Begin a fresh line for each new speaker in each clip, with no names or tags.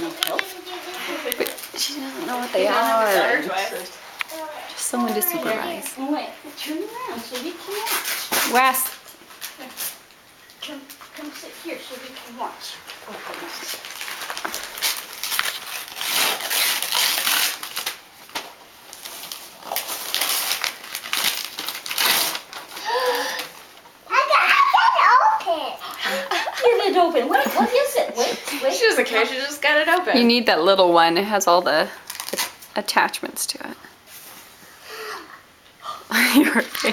no help.
But she doesn't know what they are. Just someone to supervise.
Oh, wait. Turn around so we can watch.
Wes.
Come sit here so we can watch. Oh, goodness. Get it open. Wait, what is it? Wait.
She doesn't care. She just got it open.
You need that little one. It has all the attachments to it. You're okay.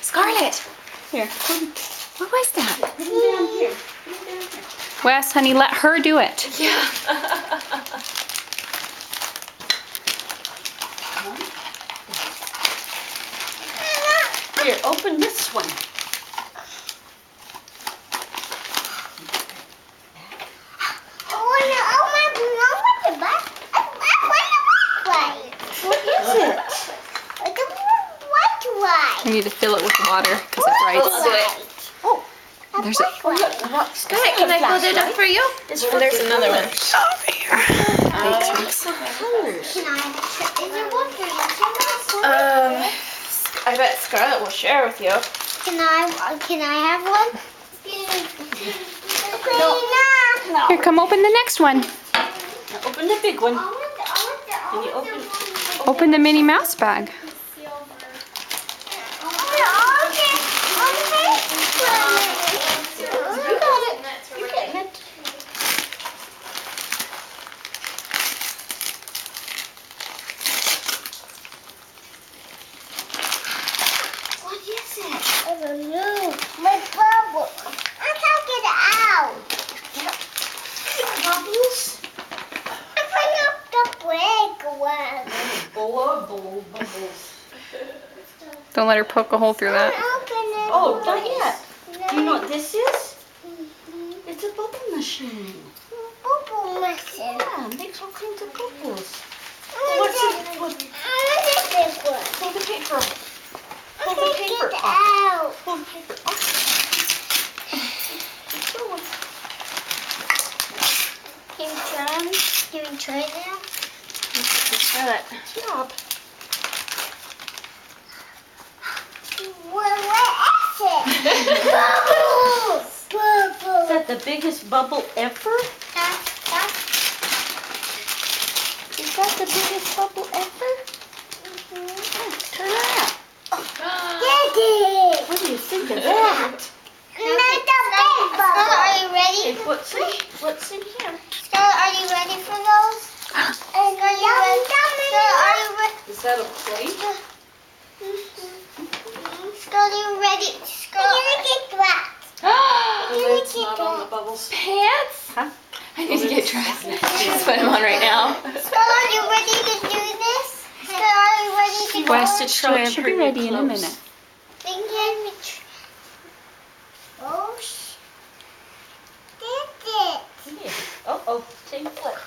Scarlett. Here. What was that?
Put him down here. Put him down here.
Wes, honey, let her do it.
Yeah.
Here, open this one. What is it?
You need to fill it with water because it writes.
Oh,
There's a.
rocks.
Good. Can I hold it up for you? Oh, there's another one.
Over here. Thanks, Rex.
Colors.
I bet Scarlett will share with you.
Can I have one?
Here, come open the next one.
Now open the big one. Can you open?
Open the Minnie Mouse bag.
You got it. You're getting it. What is it?
I don't know. My bubble. I can't get it out.
Bubbles?
I found out the big one.
Bubbles.
Don't let her poke a hole through that.
Oh, not yet. Do you know what this is? It's a bubble machine.
Bubble machine.
Yeah, it makes all kinds of bubbles.
I
What's
want
it?
the big one.
Pull the paper.
I
Pull the
can't
paper
get it
off.
out.
Pull the paper off.
Can we try now?
Scarlett.
Stop.
Where is it? Bubbles! Bubbles!
Is that the biggest bubble ever? Is that the biggest bubble ever? Turn around.
Daddy!
What do you think of that?
Are you ready?
Hey, what's in here?
Scarlett, are you ready for those? Scarlett, are you ready?
Is that a plate?
Scarlett, you ready? Scarlett, get wrapped.
The lid's not on the bubbles.
Pants?
Huh?
I need to get dressed. Just put them on right now.
Scarlett, are you ready to do this? Scarlett, are you ready to go?
Wes,
to
it
show
should
her
be
new
ready in a
clothes.
minute.
Then can we Oh, did it.
Yeah. Oh, same foot.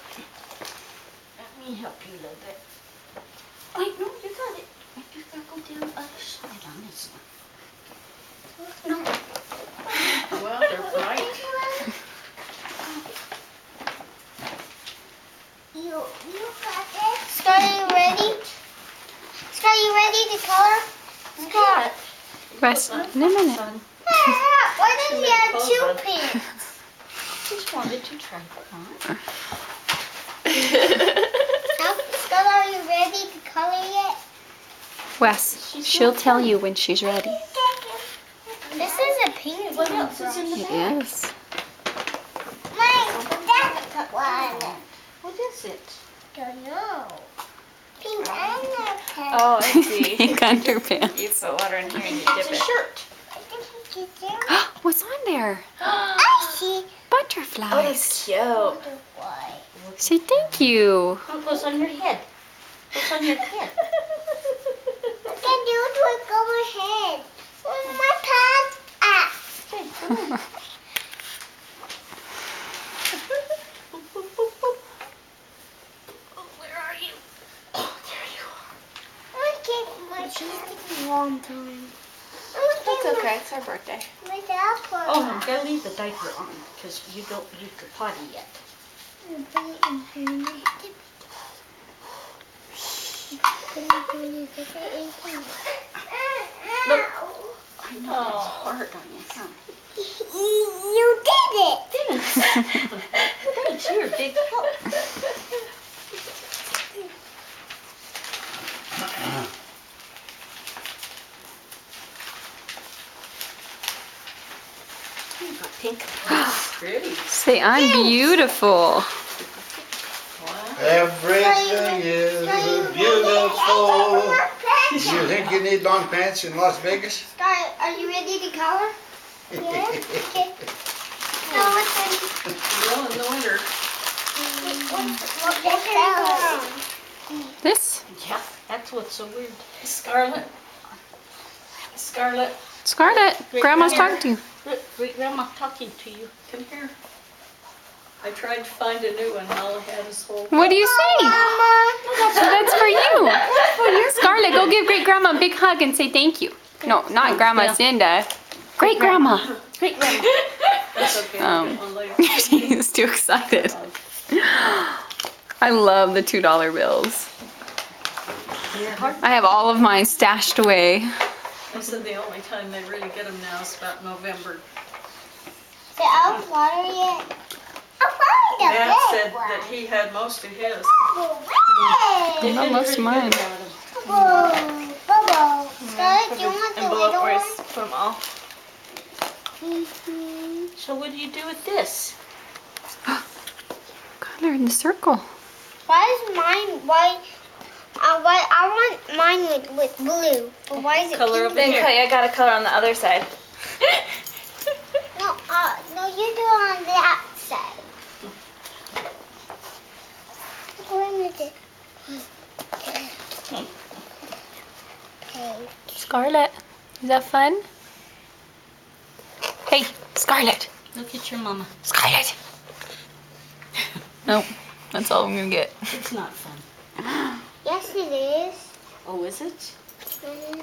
Let me help you a little bit. Wait, no, you got it. I just gotta go down the other side on this one. No. Well, they're right.
You got it. Scarlett, you ready? Scarlett, you ready to color? Scarlett.
Wes, in a minute.
Son,
Why does he have
Clothes
two
on.
pants?
just wanted to try it on.
Scarlett, are you ready to color yet?
Wes, she'll tell you when she's ready.
This is a pink
What else is in the
It
bag?
is.
Mine, that one.
What is it?
Don't know. Pink underpants.
Oh, I see.
Pink underpants.
You put water in here and you
It's
dip
a
it.
shirt.
I think it's there.
What's on there?
I see.
Oh,
Butterflies.
that's cute.
Butterfly.
Say thank you.
What goes on your head? What's on your head?
I can do it with my head. Where's my pants at?
Okay, come on. Oh, where are you? Oh, there you are.
I can't. My cheese taking a long time.
That's okay. It's our birthday.
My diaper.
Oh, I'm gonna leave the diaper on because you don't use the potty yet. Look. I know it's hard on you, huh?
You did it.
Thanks, you're a big help. You've got pink. Pretty.
Say, I'm beautiful.
Everything is beautiful. Do you think you need long pants in Las Vegas?
Sky, are you ready to color? Yeah. Okay. No, what's ready?
Well, in the winter.
What's color?
This?
Yeah, that's what's so weird. Scarlet. Scarlet.
Scarlett, Grandma's talking to you.
Look, great grandma talking to you. Come here. I tried to find a new one. All I had is whole.
What do you say? That's for you. Scarlett, go give great grandma a big hug and say thank you. No, not Grandma
Yeah.
Cinda. Great grandma.
Great grandma. That's okay. I'll get one later.
She's too excited. I love the $2 bills. I have all of mine stashed away.
I said the only time they really get them now is about November.
Is it out of water yet? I'll find a
Matt
big
said
one.
that he had most of his.
I love most of mine.
Bubble. Scarlett, do you want the
Envelope
little
where
one?
it's from all.
So what do you do with this?
Color in the circle.
Why is mine white? I want mine with blue. But why is it
Color
pink?
over
Then
here.
Clay, I got a color on the other side.
No, no, you do it on that side. Where is it? Okay.
Scarlett, is that fun? Hey, Scarlett.
Look at your mama.
Scarlett. Nope, that's all I'm gonna get.
It's not fun.
Yes, it is.
Oh, is it?
Mhm.